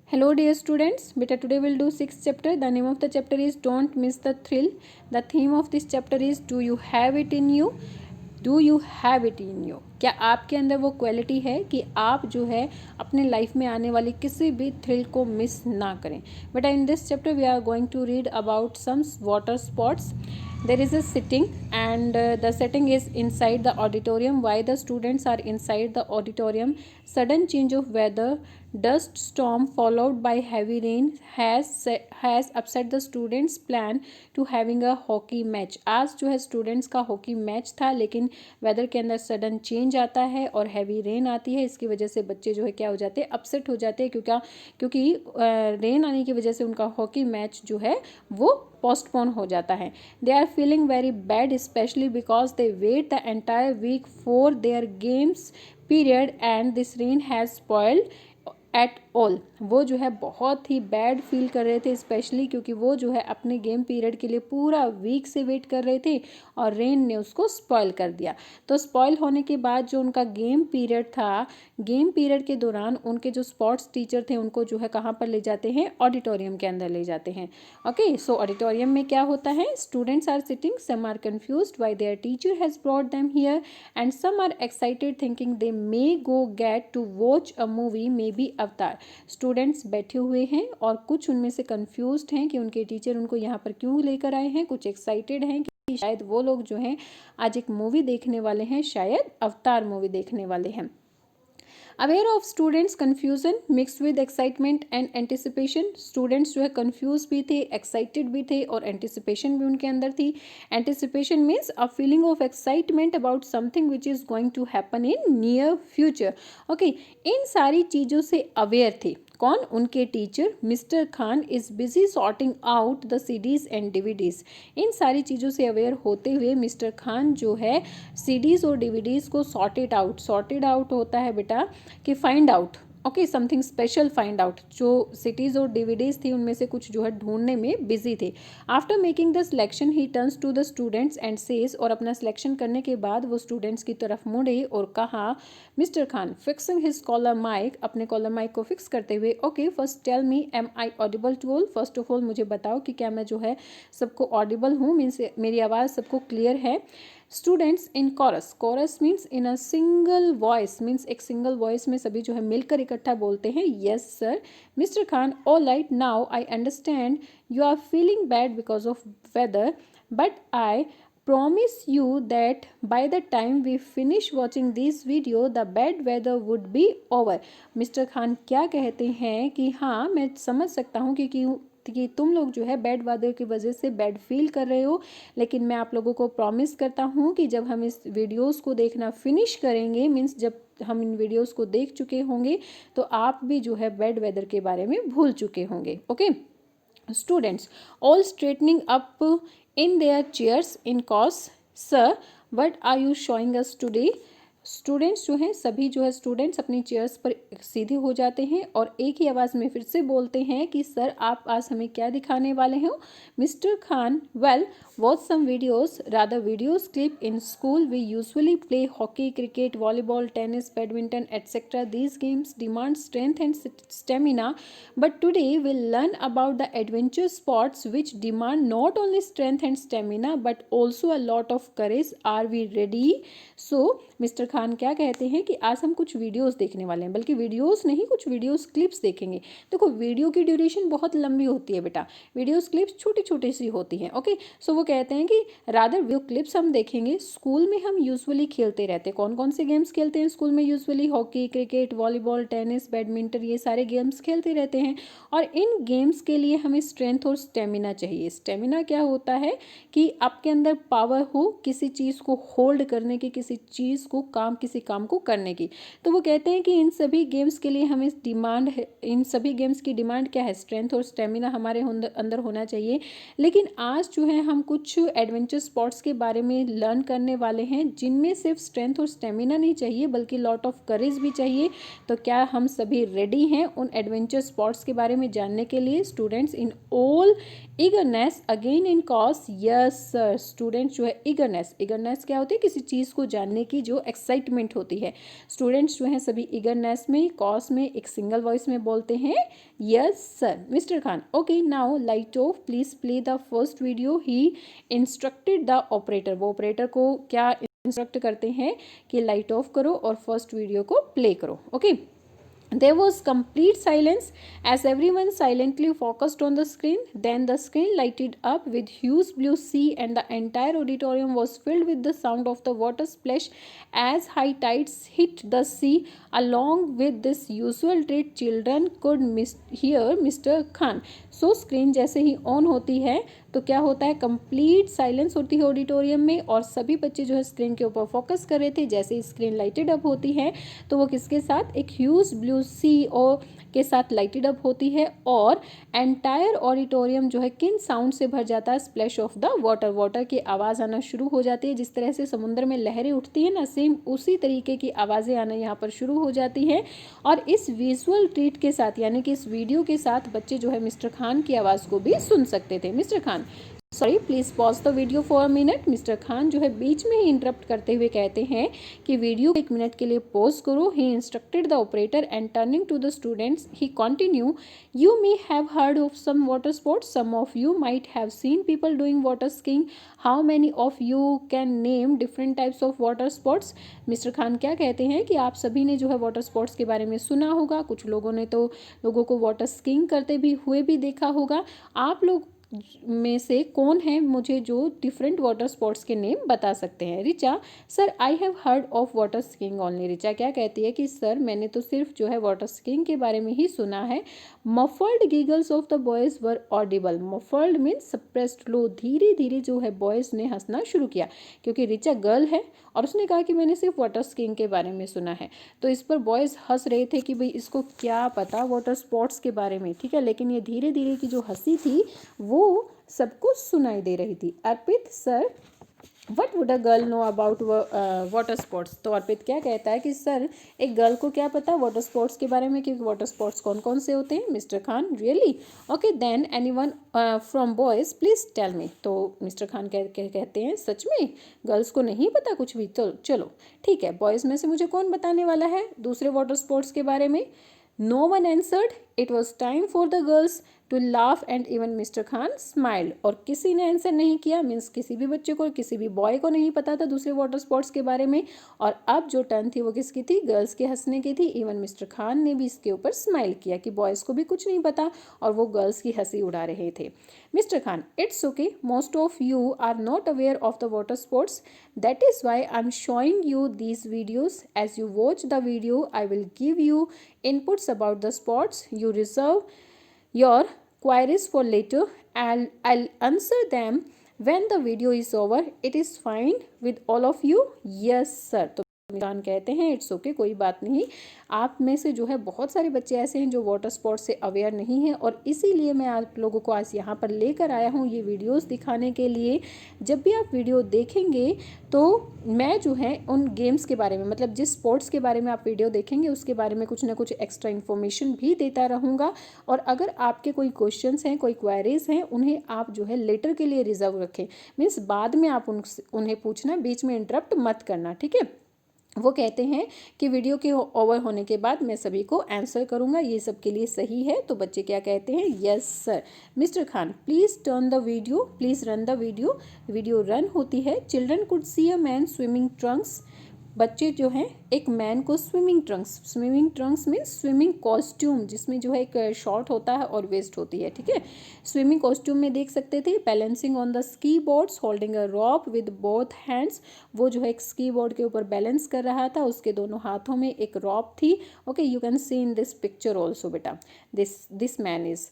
Hello dear students, beta today we'll do 6th chapter. The name of the chapter is Don't Miss the Thrill. The theme of this chapter is Do you have it in you? Do you have it in you. क्या आपके अंदर वो quality है कि आप जो है अपने लाइफ में आने वाली किसी भी थ्रिल को मिस ना करें. But in this chapter we are going to read about some water sports. There is a sitting and the setting is inside the auditorium. Why the students are inside the auditorium? Sudden change of weather, dust storm followed by heavy rain has upset the students plan to having a hockey match. आज जो है students का hockey match था, लेकिन weather के अंदर sudden change आता है और हैवी रेन आती है. इसकी वजह से बच्चे जो है क्या हो जाते हैं, अपसेट हो जाते हैं क्योंकि रेन आने की वजह से उनका हॉकी मैच जो है वो पोस्टपोन हो जाता है. They are feeling very bad specially because they wait the entire week for their games period and this rain has spoiled at all. वो जो है बहुत ही बैड फील कर रहे थे, स्पेशली क्योंकि वो जो है अपने गेम पीरियड के लिए पूरा वीक से वेट कर रहे थे और रेन ने उसको स्पॉइल कर दिया. तो स्पॉइल होने के बाद जो उनका गेम पीरियड था, गेम पीरियड के दौरान उनके जो स्पोर्ट्स टीचर थे उनको जो है कहाँ पर ले जाते हैं, ऑडिटोरियम के अंदर ले जाते हैं. ओके, सो ऑडिटोरियम में क्या होता है, students are sitting, some are confused why their teacher has brought them here and some are excited thinking they may go get to watch a movie may be Avatar. Students बैठे हुए हैं और कुछ उनमें से कंफ्यूज्ड हैं कि उनके टीचर उनको यहाँ पर क्यों लेकर आए हैं. कुछ एक्साइटेड हैं कि शायद वो लोग जो हैं आज एक मूवी देखने वाले हैं, शायद अवतार मूवी देखने वाले हैं. Aware of students confusion mixed with excitement and anticipation. Students जो है कन्फ्यूज भी थे, एक्साइटेड भी थे और एंटिसिपेशन भी उनके अंदर थी. Anticipation means a feeling of excitement about something which is going to happen in near future. Okay, इन सारी चीज़ों से अवेयर थे. कौन? उनके teacher. Mister Khan is busy sorting out the CDs and DVDs. इन सारी चीज़ों से अवेयर होते हुए मिस्टर खान जो है सीडीज़ और डीवीडीज़ को सॉर्टेड आउट होता है बेटा कि find out. Okay, something special find out. जो सिटीज़ और डीवीडीज़ थी उनमें से कुछ जो है ढूंढने में बिजी थे. After making the selection he turns to the students and says. और अपना सिलेक्शन करने के बाद वो स्टूडेंट्स की तरफ मुड़े और कहा, mister Khan fixing his collar mic, अपने कॉलर माइक को फिक्स करते हुए, okay first tell me am I audible to all. First of all मुझे बताओ कि क्या मैं जो है सबको ऑडिबल हूँ, मीन्स मेरी आवाज़ सबको क्लियर है. Students in chorus means in a single voice, means एक सिंगल वॉइस में सभी जो है मिलकर इकट्ठा बोलते हैं, yes sir. Mister Khan, all right, now I understand you are feeling bad because of weather, but I promise you that by the time we finish watching this video the bad weather would be over. Mister Khan क्या कहते हैं कि हाँ मैं समझ सकता हूँ कि तुम लोग जो है बैड वेदर की वजह से बैड फील कर रहे हो, लेकिन मैं आप लोगों को प्रॉमिस करता हूँ कि जब हम इस वीडियोस को देखना फिनिश करेंगे, मीन्स जब हम इन वीडियोस को देख चुके होंगे तो आप भी जो है बैड वेदर के बारे में भूल चुके होंगे. Okay, students all straightening up in their chairs in cause. Sir, what are you showing us today? Students जो हैं सभी जो है स्टूडेंट्स अपनी चेयर्स पर सीधे हो जाते हैं और एक ही आवाज़ में फिर से बोलते हैं कि सर आप आज हमें क्या दिखाने वाले हो. Mister Khan, well watch some videos, rather videos clip. In school we usually play hockey, cricket, volleyball, tennis, badminton etcetera. These games demand strength and stamina, but today will learn about the adventure sports which demand not only strength and stamina but also a lot of courage. Are we ready? So mister Khan क्या कहते हैं कि आज हम कुछ videos देखने वाले हैं, बल्कि वीडियोस नहीं, कुछ वीडियोस क्लिप्स देखेंगे. देखो वीडियो की ड्यूरेशन बहुत लंबी होती है बेटा, वीडियोस क्लिप्स छोटी छोटी सी होती हैं. ओके, सो वो कहते हैं कि रादर वीडियो क्लिप्स हम देखेंगे. स्कूल में हम यूजुअली खेलते रहते हैं. कौन कौन से गेम्स खेलते हैं स्कूल में usually? Hockey, cricket, volleyball, tennis, badminton, ये सारे गेम्स खेलते रहते हैं. और इन गेम्स के लिए हमें स्ट्रेंथ और स्टेमिना चाहिए. स्टेमिना क्या होता है कि आपके अंदर पावर हो किसी चीज़ को होल्ड करने की, किसी चीज़ को किसी काम को करने की. तो वो कहते हैं कि इन सभी गेम्स के लिए हमें डिमांड है, इन सभी गेम्स की डिमांड क्या है? स्ट्रेंथ और स्टेमिना हमारे अंदर होना चाहिए. लेकिन आज जो है हम कुछ एडवेंचर स्पॉट्स के बारे में लर्न करने वाले हैं जिनमें सिर्फ स्ट्रेंथ और स्टेमिना नहीं चाहिए बल्कि लॉट ऑफ करेज भी चाहिए. तो क्या हम सभी रेडी हैं उन एडवेंचर स्पॉट्स के बारे में जानने के लिए? Students in all eagerness again in cause, yes sir. Students जो है ईगरनेस क्या होती है? किसी चीज़ को जानने की जो एक्साइटमेंट एक्साइटमेंट होती है। स्टूडेंट्स जो हैं सभी ईगरनेस में, कॉस में, एक सिंगल वॉइस में बोलते हैं yes sir. Mister Khan, okay now light of, please play the first video. He instructed the operator, वो ऑपरेटर को क्या इंस्ट्रक्ट करते हैं कि लाइट ऑफ करो और फर्स्ट वीडियो को प्ले करो। Okay, there was complete silence as everyone silently focused on the screen. Then the screen lighted up with huge blue sea and the entire auditorium was filled with the sound of the water splash as high tides hit the sea. Along with this usual treat, children could hear Mr. Khan. So screen जैसे ही on होती है तो क्या होता है, complete silence होती है auditorium में और सभी बच्चे जो है स्क्रीन के ऊपर फोकस कर रहे थे। जैसे ही स्क्रीन लाइटेड अप होती है तो वो किसके साथ, एक ह्यूज ब्लू सी ओ के साथ लाइटेड अप होती है और एंटायर ऑडिटोरियम जो है किन साउंड से भर जाता है, splash of the water, water की आवाज़ आना शुरू हो जाती है। जिस तरह से समुद्र में लहरें उठती है ना, सेम उसी तरीके की आवाज़ें आना यहाँ पर शुरू हो जाती है। और इस विजुअल ट्रीट के साथ यानी कि इस वीडियो के साथ बच्चे जो है मिस्टर खान की आवाज़ को भी सुन सकते थे। Mister Khan, sorry please pause the video for a minute. Mister Khan जो है बीच में ही इंटरप्ट करते हुए कहते हैं कि वीडियो 1 मिनट के लिए पॉज करो। He instructed the operator and turning to the students he continue, you may have heard of some water sports, some of you might have seen people doing water skiing, how many of you can name different types of water sports. Mister Khan क्या कहते हैं कि आप सभी ने जो है water sports के बारे में सुना होगा, कुछ लोगों ने तो लोगों को वाटर स्कीइंग करते भी हुए भी देखा होगा। आप लोग में से कौन है मुझे जो डिफरेंट वाटर स्पोर्ट्स के नेम बता सकते हैं। Richa, sir I have heard of water skiing only. Richa क्या कहती है कि सर मैंने तो सिर्फ जो है वाटर स्कीइंग के बारे में ही सुना है। Muffled giggles of the boys were audible. Muffled means suppressed low, धीरे धीरे जो है बॉयज ने हंसना शुरू किया क्योंकि रिचा गर्ल है और उसने कहा कि मैंने सिर्फ वाटर स्कीइंग के बारे में सुना है। तो इस पर बॉयज हंस रहे थे कि भाई इसको क्या पता वाटर स्पोर्ट्स के बारे में, ठीक है। लेकिन ये धीरे धीरे की जो हंसी थी वो सबको सुनाई दे रही थी। Arpit, sir what would a girl know about water sports. तो अर्पित क्या कहता है कि सर एक गर्ल को क्या पता वाटर स्पोर्ट्स के बारे में, क्योंकि वाटर स्पोर्ट्स कौन कौन से होते हैं। Mister Khan, really, okay then anyone from boys please tell me. तो मिस्टर खान कहते हैं सच में गर्ल्स को नहीं पता कुछ भी, तो चलो ठीक है, बॉयज़ में से मुझे कौन बताने वाला है दूसरे वाटर स्पोर्ट्स के बारे में। No one answered, it was time for the girls to laugh and even mister Khan smiled. और किसी ने आंसर नहीं किया, मीन्स किसी भी बच्चे को, किसी भी बॉय को नहीं पता था दूसरे वाटर स्पोर्ट्स के बारे में। और अब जो टर्न थी वो किसकी थी, गर्ल्स के हंसने की थी। इवन मिस्टर खान ने भी इसके ऊपर स्माइल किया कि बॉयज़ को भी कुछ नहीं पता और वो गर्ल्स की हंसी उड़ा रहे थे। Mister Khan, it's okay, most of you are not aware of the water sports, that is why I am showing you these videos. As you watch the video I will give you inputs about the sports. You reserve your queries for later. I'll answer them when the video is over. It is fine with all of you? Yes sir. तो मिजान कहते हैं it's okay, कोई बात नहीं। आप में से जो है बहुत सारे बच्चे ऐसे हैं जो वाटर स्पोर्ट्स से अवेयर नहीं हैं और इसीलिए मैं आप लोगों को आज यहाँ पर लेकर आया हूँ ये वीडियोस दिखाने के लिए। जब भी आप वीडियो देखेंगे तो मैं जो है उन गेम्स के बारे में, मतलब जिस स्पोर्ट्स के बारे में आप वीडियो देखेंगे उसके बारे में कुछ ना कुछ एक्स्ट्रा इन्फॉर्मेशन भी देता रहूँगा। और अगर आपके कोई क्वेश्चंस हैं, कोई क्वेरीज हैं, उन्हें आप जो है लेटर के लिए रिजर्व रखें, मीन्स बाद में आप उन्हें पूछना, बीच में इंटरप्ट मत करना, ठीक है। वो कहते हैं कि वीडियो के ओवर होने के बाद मैं सभी को आंसर करूंगा, ये सबके लिए सही है। तो बच्चे क्या कहते हैं, yes sir. Mister Khan, please turn the video, please run the video. Video run होती है। Children could see a man swimming Trunks. बच्चे जो हैं एक मैन को swimming Trunks means swimming costume, जिसमें जो है एक शॉर्ट होता है और वेस्ट होती है, ठीक है। स्विमिंग कॉस्ट्यूम में देख सकते थे। Balancing on the ski boards holding a rope with both hands. वो जो है एक स्की बोर्ड के ऊपर बैलेंस कर रहा था, उसके दोनों हाथों में एक रॉप थी। Okay, you can see in this picture also बेटा, this man is.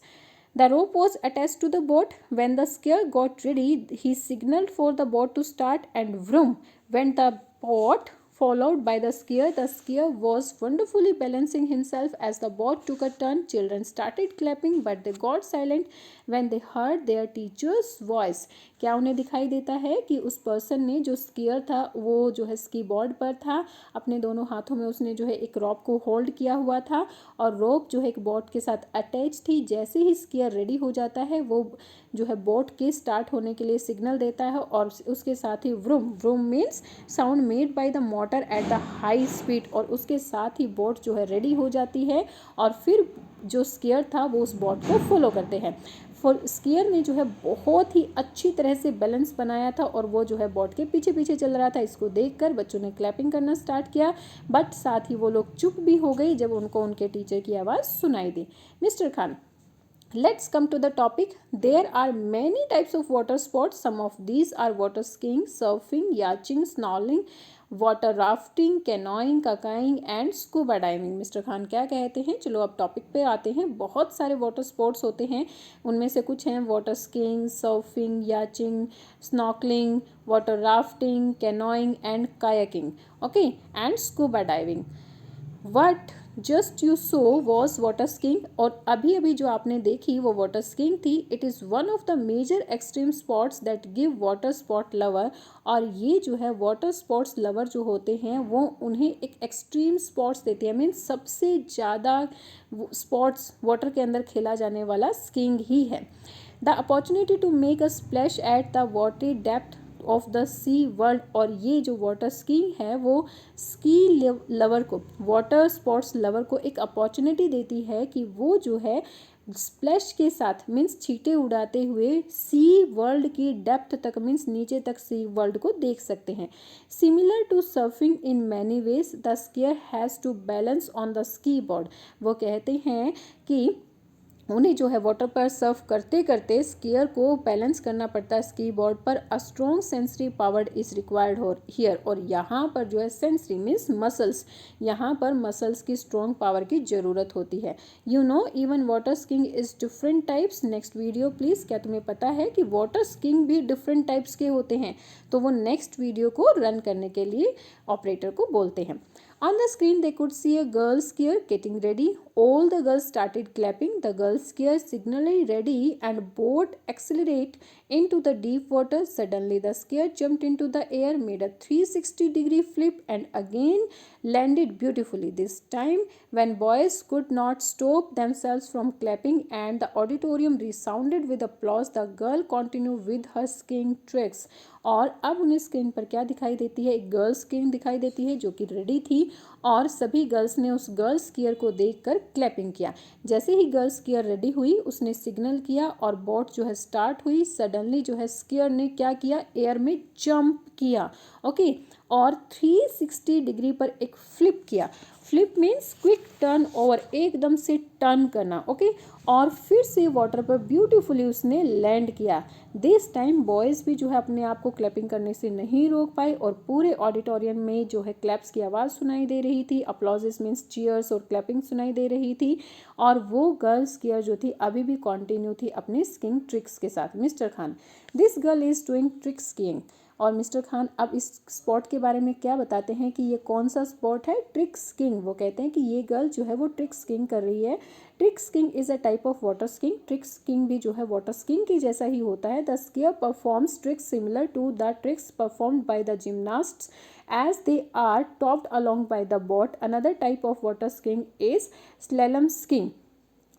The rope was attached to the boat. When the skier got ready, he signaled for the boat to start and vroom went the boat, followed by the skier. The skier was wonderfully balancing himself as the boat took a turn. Children started clapping, but they got silent when they heard their teacher's voice. क्या उन्हें दिखाई देता है कि उस person ने, जो skier था, वो जो है स्की बोर्ड पर था, अपने दोनों हाथों में उसने जो है एक रॉप को होल्ड किया हुआ था और रोप जो है एक बोट के साथ अटैच थी। जैसे ही स्कीयर रेडी हो जाता है वो जो है बोट के स्टार्ट होने के लिए सिग्नल देता है और उसके साथ ही vroom means sound made by the water at the high speed, और उसके साथ ही बोट जो है रेडी हो जाती है और फिर जो स्कीयर था वो उस बोट को फॉलो करते हैं। स्कीयर ने जो है बहुत ही अच्छी तरह से बैलेंस बनाया था और वो जो है बोट के पीछे पीछे चल रहा था। इसको देखकर बच्चों ने क्लैपिंग करना स्टार्ट किया, बट साथ ही वो लोग चुप भी हो गई जब उनको उनके टीचर की आवाज़ सुनाई दी। Mister Khan, let's come to the topic. There are many types of water sports. Some of these are water skiing, surfing, yachting, snorkeling, water rafting, canoeing, kayaking and scuba diving. Mister Khan क्या कहते हैं? चलो अब topic पे आते हैं। बहुत सारे वाटर स्पोर्ट्स होते हैं, उनमें से कुछ हैं water skiing, surfing, yachting, snorkelling, water rafting, canoeing and kayaking, okay, and scuba diving. What just you saw was water skiing, और अभी अभी जो आपने देखी वो वाटर स्कीइंग थी। It is one of the major extreme sports that give water sport lover, और ये जो है वाटर स्पोर्ट्स लवर जो होते हैं वो उन्हें एक एक्सट्रीम स्पोर्ट्स देती है। मीन्स सबसे ज़्यादा स्पोर्ट्स वाटर के अंदर खेला जाने वाला स्कीइंग ही है। The opportunity to make a splash at the water depth of the sea world, और ये जो वाटर स्कीइंग है वो स्की लवर को, वाटर स्पोर्ट्स लवर को एक अपॉर्चुनिटी देती है कि वो जो है स्प्लैश के साथ मीन्स छींटे उड़ाते हुए सी वर्ल्ड की डेप्थ तक मीन्स नीचे तक सी वर्ल्ड को देख सकते हैं। Similar to surfing in many ways, the skier has to balance on the ski board. वो कहते हैं कि उन्हें जो है वाटर पर सर्फ करते करते स्कीयर को बैलेंस करना पड़ता है स्की बोर्ड पर। A strong sensory power is required here, और यहाँ पर जो है सेंसरी मीन्स मसल्स, यहाँ पर मसल्स की स्ट्रॉन्ग पावर की ज़रूरत होती है। You know even water skiing is different types. Next video please, क्या तुम्हें पता है कि वाटर स्कीइंग भी डिफरेंट टाइप्स के होते हैं? तो वो नेक्स्ट वीडियो को रन करने के लिए ऑपरेटर को बोलते हैं। On the screen, they could see a girl skier getting ready. All the girls started clapping. The girl skier signally ready and boat accelerate into the deep water. Suddenly, the skier jumped into the air, made a 360-degree flip, and again landed beautifully. This time, when boys could not stop themselves from clapping and the auditorium resounded with applause, the girl continued with her skiing tricks. और अब उन्हें screen पर क्या दिखाई देती है? एक girl skiing दिखाई देती है जो कि रेडी थी, और सभी गर्ल्स ने उस गर्ल स्कीयर को देखकर क्लैपिंग किया। जैसे ही गर्ल स्कीयर रेडी हुई उसने सिग्नल किया और बोट जो है स्टार्ट हुई। सडनली जो है स्कीयर ने क्या किया? एयर में जंप किया, ओके, और 360 डिग्री पर एक फ्लिप किया। Flip means quick turn over, एकदम से टर्न करना, ओके, और फिर से वाटर पर ब्यूटीफुली उसने लैंड किया। दिस टाइम बॉयज़ भी जो है अपने आप को क्लैपिंग करने से नहीं रोक पाए और पूरे ऑडिटोरियम में जो है क्लैप्स की आवाज़ सुनाई दे रही थी। अप्लॉजेस मीन्स चीयर्स और क्लैपिंग सुनाई दे रही थी, और वो गर्ल स्कीयर जो थी अभी भी कंटिन्यू थी अपने स्कीइंग ट्रिक्स के साथ। Mister Khan, this girl is doing trick skiing. और मिस्टर खान अब इस स्पोर्ट के बारे में क्या बताते हैं कि ये कौन सा स्पोर्ट है? Trick skiing. वो कहते हैं कि ये गर्ल जो है वो ट्रिक स्कीइंग कर रही है। Trick skiing is a type of water skiing. Trick skiing भी जो है वाटर स्कीइंग की जैसा ही होता है। The skier performs tricks similar to the tricks performed by the gymnasts as they are topped along by the boat. Another type of water skiing is slalom skiing.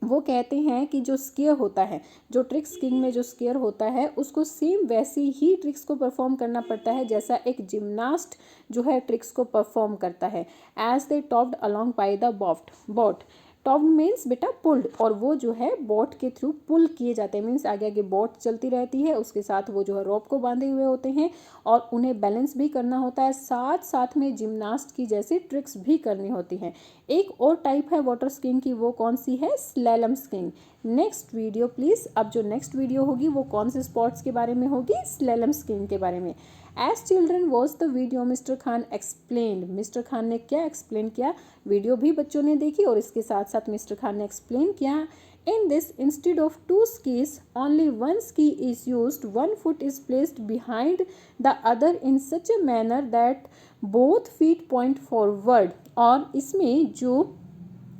वो कहते हैं कि जो स्कीयर होता है, जो ट्रिक स्कीइंग में जो स्कीयर होता है उसको सेम वैसी ही ट्रिक्स को परफॉर्म करना पड़ता है जैसा एक जिम्नास्ट जो है ट्रिक्स को परफॉर्म करता है। एज दे टॉप्ड अलॉन्ग बाय द बोट। टॉप्ड मीन्स बेटा पुल्ड, और वो जो है बोट के थ्रू पुल किए जाते हैं। मीन्स आगे आगे बोट चलती रहती है, उसके साथ वो जो है रोप को बांधे हुए होते हैं और उन्हें बैलेंस भी करना होता है, साथ साथ में जिम्नास्ट की जैसी ट्रिक्स भी करनी होती हैं। एक और टाइप है वाटर स्कीइंग की, वो कौन सी है? Slalom skiing. Next video please, अब जो नेक्स्ट वीडियो होगी वो कौन से स्पोर्ट्स के बारे में होगी? स्लैलम स्कीइंग के बारे में। As children watch the video mister Khan explained. Mister Khan ने क्या एक्सप्लेन किया? वीडियो भी बच्चों ने देखी और इसके साथ साथ मिस्टर खान ने एक्सप्लेन किया। In this, instead of two skis, only one ski is used. One foot is placed behind the other in such a manner that both feet point forward. और इसमें जो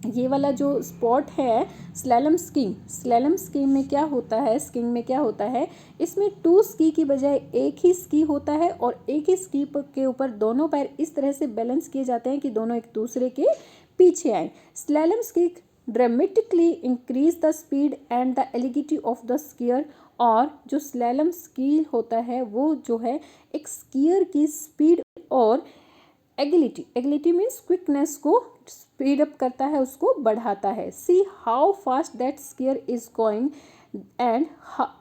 ये वाला जो स्पोर्ट है स्लैलम स्कीइंग, स्लैलम स्कीइंग में क्या होता है? स्कीइंग में क्या होता है? इसमें 2 स्की की बजाय एक ही स्की होता है और एक ही स्की के ऊपर दोनों पैर इस तरह से बैलेंस किए जाते हैं कि दोनों एक दूसरे के पीछे आए। Slalom ski dramatically increase the speed and the एलिगिटी ऑफ द स्कीयर। और जो स्लैलम स्की होता है वो जो है एक स्कीयर की स्पीड और एगिलिटी, एगिलिटी मीन्स क्विकनेस को स्पीड अप करता है, उसको बढ़ाता है। See how fast that square is going and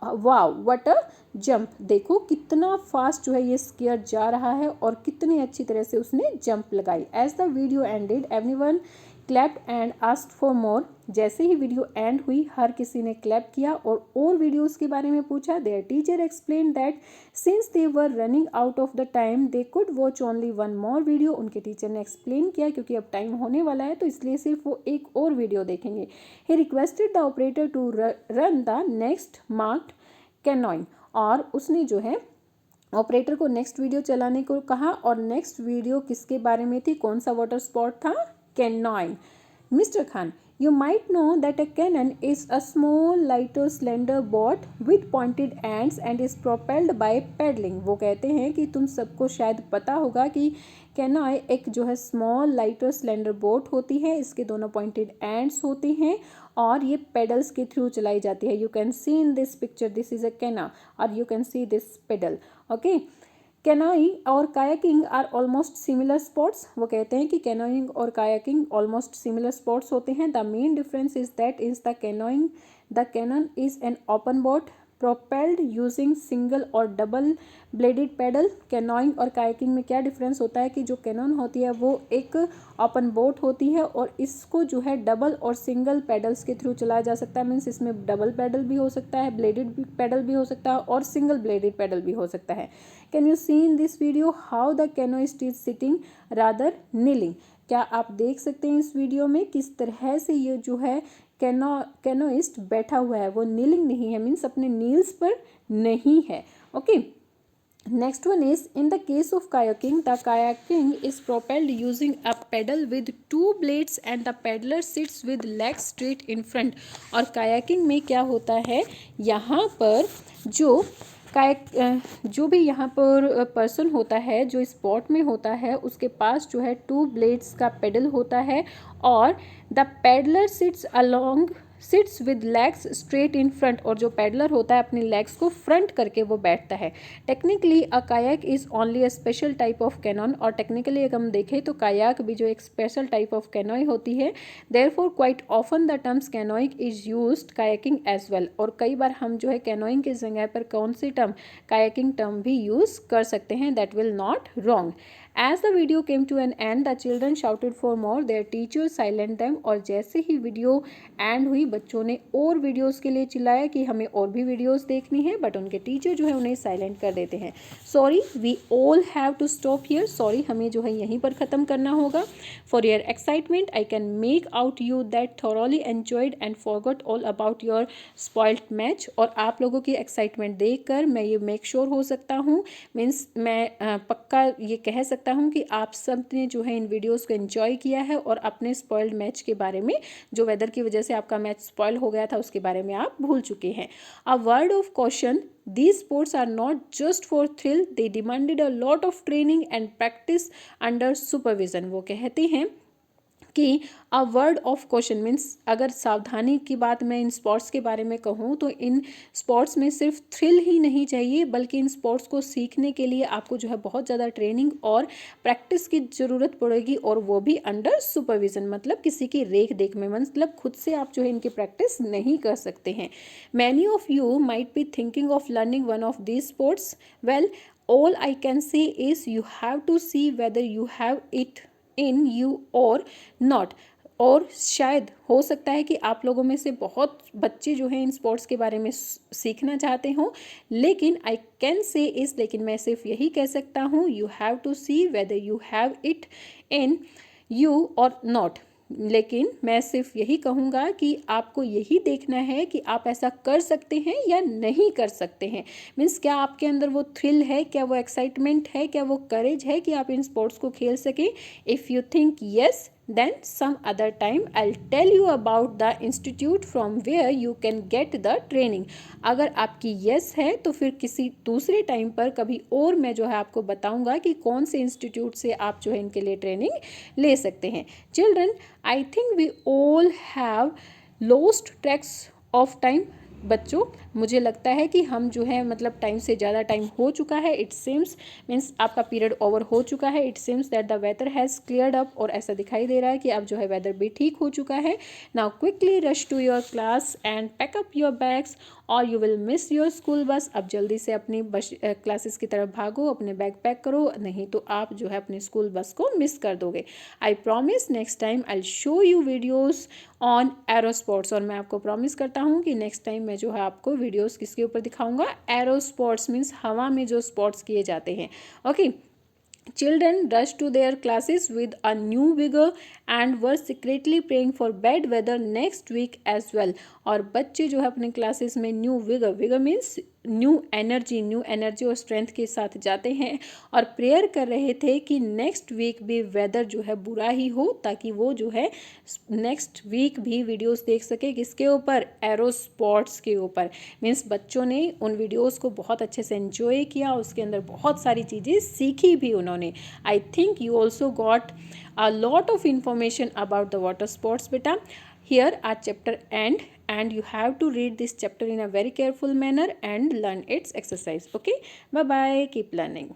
wow what a jump, देखो कितना फास्ट जो है ये स्केयर जा रहा है और कितनी अच्छी तरह से उसने जंप लगाई। As the video ended everyone clapped and asked for more, जैसे ही वीडियो एंड हुई हर किसी ने क्लैप किया और वीडियोस के बारे में पूछा। There teacher explain that since they were running out of the time they could watch only one more video, उनके टीचर ने एक्सप्लेन किया क्योंकि अब टाइम होने वाला है तो इसलिए सिर्फ वो एक और वीडियो देखेंगे। He requested the operator to run the next marked canoeing, और उसने जो है ऑपरेटर को नेक्स्ट वीडियो चलाने को कहा। और नेक्स्ट वीडियो किसके बारे में थी, कौन सा वाटर स्पोर्ट था, canoeing. Mister Khan, you might know that a cannon is a small lighter slender boat with pointed ends and is propelled by paddling। वो कहते हैं कि तुम सबको शायद पता होगा कि कैनॉय एक जो है स्मॉल लाइटर स्लेंडर बोट होती है, इसके दोनों पॉइंटेड एंड्स होती हैं और ये पेडल्स के थ्रू चलाई जाती है। You can see in this picture this is a canoe और you can see this paddle. Okay, canoeing और kayaking are almost similar sports, वो कहते हैं कि कैनोइंग और कायाकिंग ऑलमोस्ट सिमिलर स्पोर्ट्स होते हैं। The main difference is that is the canoe is an open boat propelled using single और double bladed paddle. Canoeing और कायाकिंग में क्या डिफरेंस होता है कि जो कैनन होती है वो एक ओपन बोट होती है और इसको जो है डबल और सिंगल पैडल्स के थ्रू चलाया जा सकता है। मीन्स इसमें डबल पैडल भी हो सकता है, ब्लेडेड पैडल भी हो सकता है और सिंगल ब्लेडेड पैडल भी हो सकता है। Can you see in this video how the canoeist is sitting rather kneeling, क्या आप देख सकते हैं इस वीडियो में किस तरह से ये जो है कैनोइस्ट बैठा हुआ है, वो नीलिंग नहीं है, मीन्स अपने नील्स पर नहीं है। Okay, next one is in the case of kayaking, the kayaking is propelled using a paddle with two blades and the paddler sits with legs straight in front। और kayaking में क्या होता है, यहाँ पर जो भी यहाँ पर पर्सन होता है जो इस बोट में होता है उसके पास जो है टू ब्लेड्स का पेडल होता है और the paddler sits with legs straight in front, और जो पेडलर होता है अपनी लेग्स को फ्रंट करके वो बैठता है। Technically a kayak is only a special type of Canon, और टेक्निकली अगर हम देखें तो कायाक भी जो एक स्पेशल टाइप ऑफ कैनोई होती है। Therefore quite often the terms canoeing is used kayaking as well, और कई बार हम जो है कैनोइंग की जगह पर कौन सी टर्म, कायाकिंग टर्म भी यूज कर सकते हैं। That will not wrong. As the video came to an end, the children shouted for more. Their teachers silenced them। और जैसे ही वीडियो एंड हुई बच्चों ने और वीडियोस के लिए चिल्लाया कि हमें और भी वीडियोस देखनी है, बट उनके टीचर जो है उन्हें साइलेंट कर देते हैं। Sorry we all have to stop here, sorry हमें जो है यहीं पर ख़त्म करना होगा। For your excitement I can make out you that thoroughly enjoyed and forgot all about your spoiled match. और आप लोगों की एक्साइटमेंट देख कर मैं ये मेक श्योर हो सकता हूँ, मीन्स मैं पक्का ये कह सकता हूँ कि आप सब ने जो है इन वीडियोस को एंजॉय किया है और अपने स्पॉइल्ड मैच के बारे में, जो वेदर की वजह से आपका मैच स्पॉइल हो गया था, उसके बारे में आप भूल चुके हैं। A word of caution, these sports are not just for thrill, they demanded a lot of training and practice under supervision। वो कहते हैं कि a word of question means अगर सावधानी की बात मैं इन स्पोर्ट्स के बारे में कहूँ तो इन स्पोर्ट्स में सिर्फ थ्रिल ही नहीं चाहिए, बल्कि इन स्पोर्ट्स को सीखने के लिए आपको जो है बहुत ज़्यादा ट्रेनिंग और प्रैक्टिस की ज़रूरत पड़ेगी, और वो भी अंडर सुपरविजन, मतलब किसी की रेख देख में, मतलब खुद से आप जो है इनकी प्रैक्टिस नहीं कर सकते हैं। Many of you might be thinking of learning one of these sports. Well all I can say is you have to see whether you have it in you or not. और शायद हो सकता है कि आप लोगों में से बहुत बच्चे जो हैं इन स्पोर्ट्स के बारे में सीखना चाहते हों, लेकिन आई कैन से इज़, लेकिन मैं सिर्फ यही कह सकता हूँ, you have to see whether you have it in you or not. लेकिन मैं सिर्फ यही कहूँगा कि आपको यही देखना है कि आप ऐसा कर सकते हैं या नहीं कर सकते हैं। मीन्स क्या आपके अंदर वो थ्रिल है, क्या वो एक्साइटमेंट है, क्या वो करेज है कि आप इन स्पोर्ट्स को खेल सकें। If you think yes, then some other time I'll tell you about the institute from where you can get the training। अगर आपकी yes है तो फिर किसी दूसरे टाइम पर कभी और मैं जो है आपको बताऊंगा कि कौन से इंस्टीट्यूट से आप जो है इनके लिए ट्रेनिंग ले सकते हैं। Children, I think we all have lost tracks of time. बच्चों, मुझे लगता है कि हम जो है मतलब टाइम से ज़्यादा टाइम हो चुका है। इट सीम्स मीन्स आपका पीरियड ओवर हो चुका है। It seems that the weather has cleared up, और ऐसा दिखाई दे रहा है कि अब जो है वेदर भी ठीक हो चुका है। Now quickly rush to your class and pack up your bags or you will miss your school bus. अब जल्दी से अपनी बस क्लासेस की तरफ भागो, अपने बैग पैक करो, नहीं तो आप जो है अपनी स्कूल बस को मिस कर दोगे। I promise next time I show you videos on aerosports, और मैं आपको प्रॉमिस करता हूँ कि नेक्स्ट टाइम मैं जो है आपको वीडियोज़ किसके ऊपर दिखाऊंगा, एरोस्पोर्ट्स मीन्स हवा में जो स्पोर्ट्स किए जाते हैं। Okay. Children rushed to their classes with a new vigor and were secretly praying for bad weather next week as well. और बच्चे जो है अपने क्लासेस में new vigour means new energy और स्ट्रेंथ के साथ जाते हैं और प्रेयर कर रहे थे कि नेक्स्ट वीक भी वेदर जो है बुरा ही हो, ताकि वो जो है नेक्स्ट वीक भी वीडियोस देख सके। किसके ऊपर? एरो स्पोर्ट्स के ऊपर। मीन्स बच्चों ने उन वीडियोस को बहुत अच्छे से एंजॉय किया, उसके अंदर बहुत सारी चीज़ें सीखी भी उन्होंने। I think you also got a lot of information about the water sports beta. Here our chapter end, and you have to read this chapter in a very careful manner and learn its exercise. Okay, bye bye, keep learning.